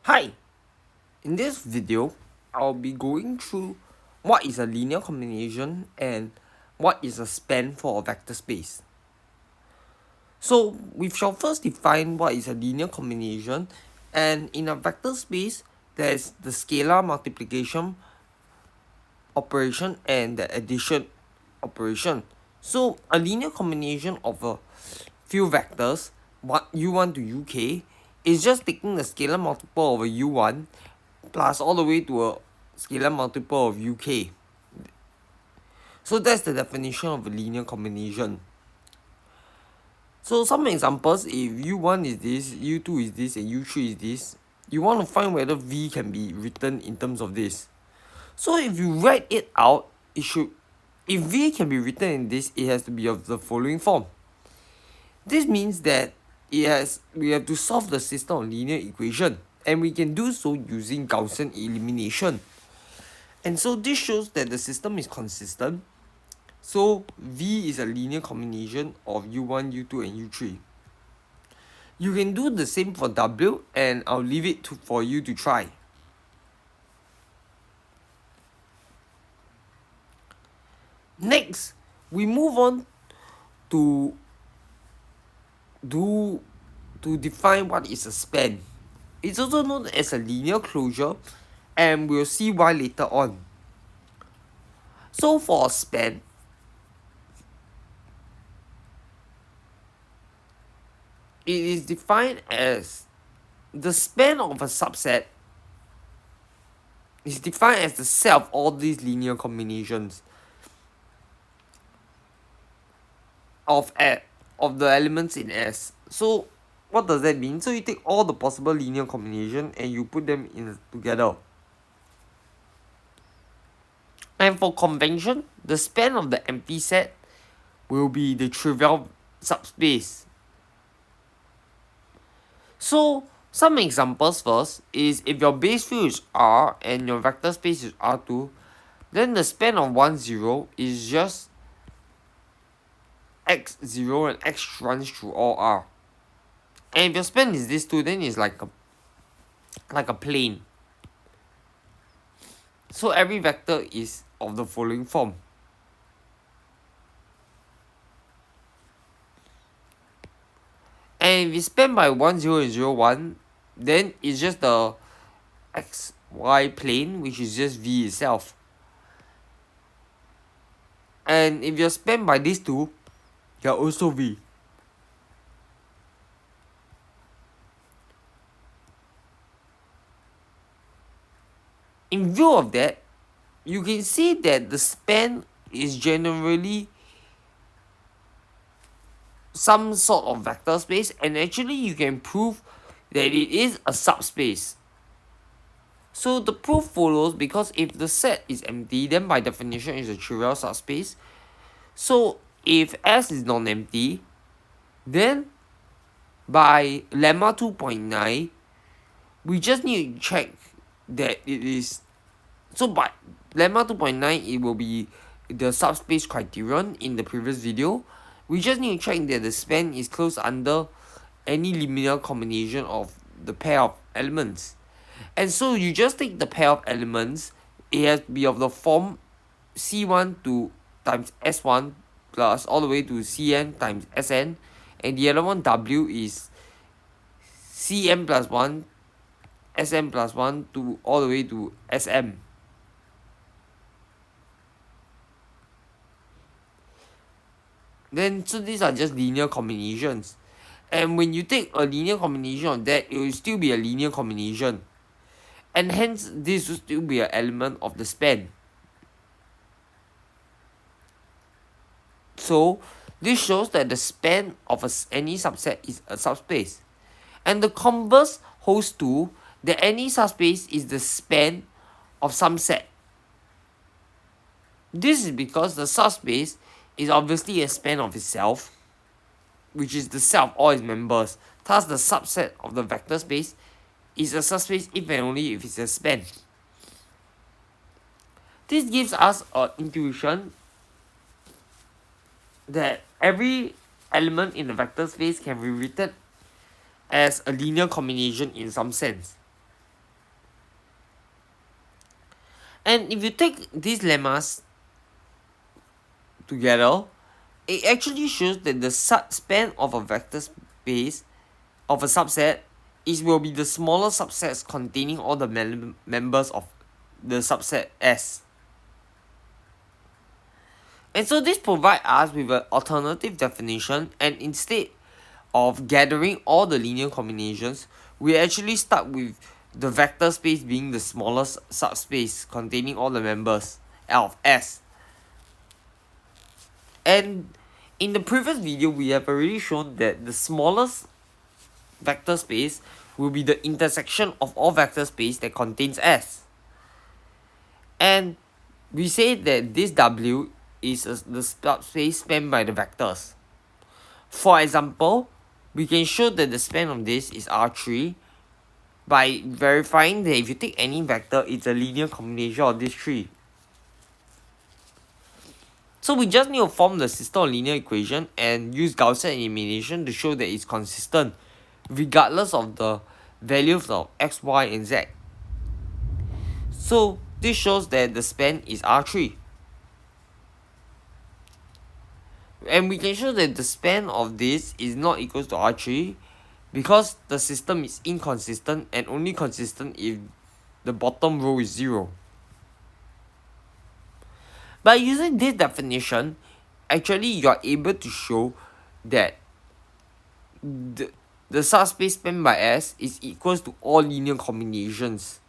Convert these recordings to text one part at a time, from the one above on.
Hi! In this video, I'll be going through what is a linear combination and what is a span for a vector space. So, we shall first define what is a linear combination, and in a vector space, there's the scalar multiplication operation and the addition operation. So, a linear combination of a few vectors, u1 to uk, is just taking the scalar multiple of a u1 plus all the way to a scalar multiple of uk. So that's the definition of a linear combination. So some examples, if u1 is this, u2 is this, and u3 is this, you want to find whether v can be written in terms of this. So if you write it out, if v can be written in this, it has to be of the following form. This means that we have to solve the system of linear equation, and we can do so using Gaussian elimination. And so this shows that the system is consistent. So V is a linear combination of U1, U2, and U3. You can do the same for W, and I'll leave it for you to try. Next, we move on to define what is a span. It's also known as a linear closure, and we'll see why later on. So for a span, it is defined as the span of a subset is defined as the set of all these linear combinations of the elements in S. So what does that mean? So you take all the possible linear combinations and you put them together. And for convention, the span of the empty set will be the trivial subspace. So some examples first is if your base field is R and your vector space is R2, then the span of 1, 0 is just x0 and x runs through all R. And if your span is this 2, then it's like a plane. So every vector is of the following form. And if we span by 1, 0 and 0, 1, then it's just the xy plane, which is just V itself. And if you're spanned by these two, you're also V. In view of that, you can see that the span is generally some sort of vector space, and actually you can prove that it is a subspace. So the proof follows because if the set is empty, then by definition it's a trivial subspace. So if S is non-empty, then by lemma 2.9, we just need to check that it is. So by lemma 2.9, it will be the subspace criterion in the previous video. We just need to check that the span is closed under any linear combination of the pair of elements. And so you just take the pair of elements, it has to be of the form C1 times S1 plus all the way to Cn times Sn, and the other one W is Cn plus 1, Sn plus 1 to all the way to Sm. Then, so these are just linear combinations. And when you take a linear combination of that, it will still be a linear combination. And hence, this will still be an element of the span. So, this shows that the span of any subset is a subspace. And the converse holds true that any subspace is the span of some set. This is because the subspace is obviously a span of itself, which is the set of all its members. Thus, the subset of the vector space is a subspace if and only if it's a span. This gives us an intuition that every element in the vector space can be written as a linear combination in some sense. And if you take these lemmas together, it actually shows that the span of a vector space of a subset will be the smaller subsets containing all the members of the subset S. And so this provides us with an alternative definition, and instead of gathering all the linear combinations, we actually start with the vector space being the smallest subspace containing all the members of S. And in the previous video, we have already shown that the smallest vector space will be the intersection of all vector space that contains S. And we say that this W is the subspace spanned by the vectors. For example, we can show that the span of this is R3 by verifying that if you take any vector, it's a linear combination of these three. So we just need to form the system of linear equation and use Gaussian elimination to show that it's consistent regardless of the values of x, y, and z. So this shows that the span is R3. And we can show that the span of this is not equal to R3 because the system is inconsistent and only consistent if the bottom row is 0. By using this definition, actually you are able to show that the subspace spanned by S is equals to all linear combinations.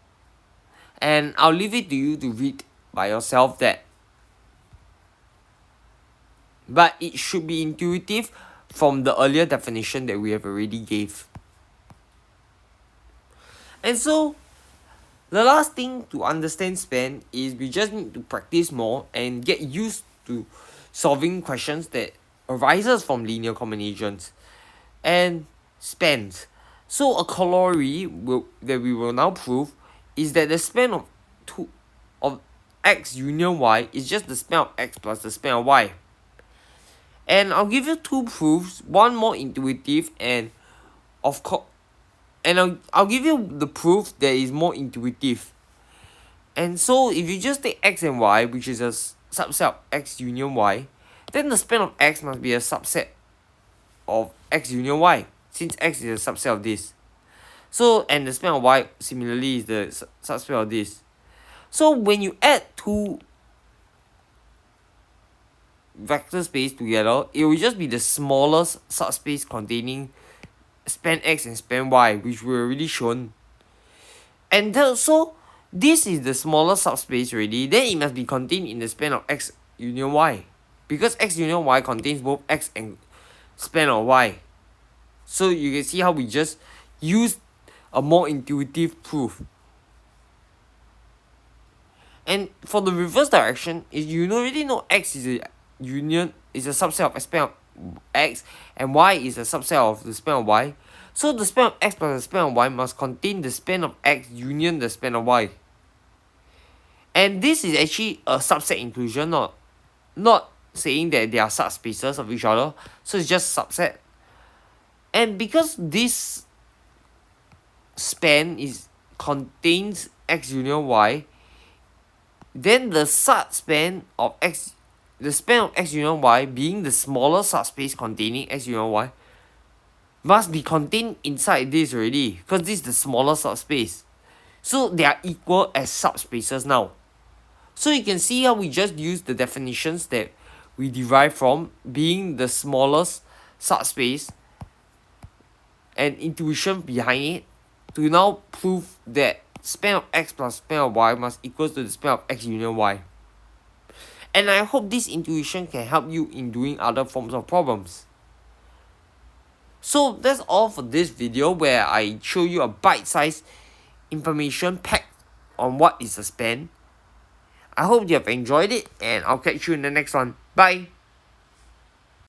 And I'll leave it to you to read by yourself that. But it should be intuitive from the earlier definition that we have already gave. And so, the last thing to understand span is we just need to practice more and get used to solving questions that arises from linear combinations and spans. So a corollary that we will now prove is that the span of x union y is just the span of x plus the span of y. And I'll give you two proofs, one more intuitive and of course, and I'll give you the proof that is more intuitive. And so if you just take x and y, which is a subset of x union y, then the span of x must be a subset of x union y, since x is a subset of this. So, and the span of y similarly is the subset of this. So when you add two vector space together, it will just be the smallest subspace containing span x and span y, which we already shown. And so this is the smallest subspace already, then it must be contained in the span of x union y, because x union y contains both x and span of y. So you can see how we just use a more intuitive proof. And for the reverse direction, if you already know x is a subset of span of x and y is a subset of the span of y, so the span of x plus the span of y must contain the span of x union the span of y. And this is actually a subset inclusion, not saying that they are subspaces of each other, so it's just subset. And because this span contains x union y, then the subspan of x, the span of x union y being the smaller subspace containing x union y, must be contained inside this already, because this is the smaller subspace. So they are equal as subspaces now. So you can see how we just use the definitions that we derive from being the smallest subspace and intuition behind it to now prove that span of x plus span of y must equal to the span of x union y. And I hope this intuition can help you in doing other forms of problems. So that's all for this video, where I show you a bite-sized information packed on what is a span. I hope you have enjoyed it, and I'll catch you in the next one. Bye!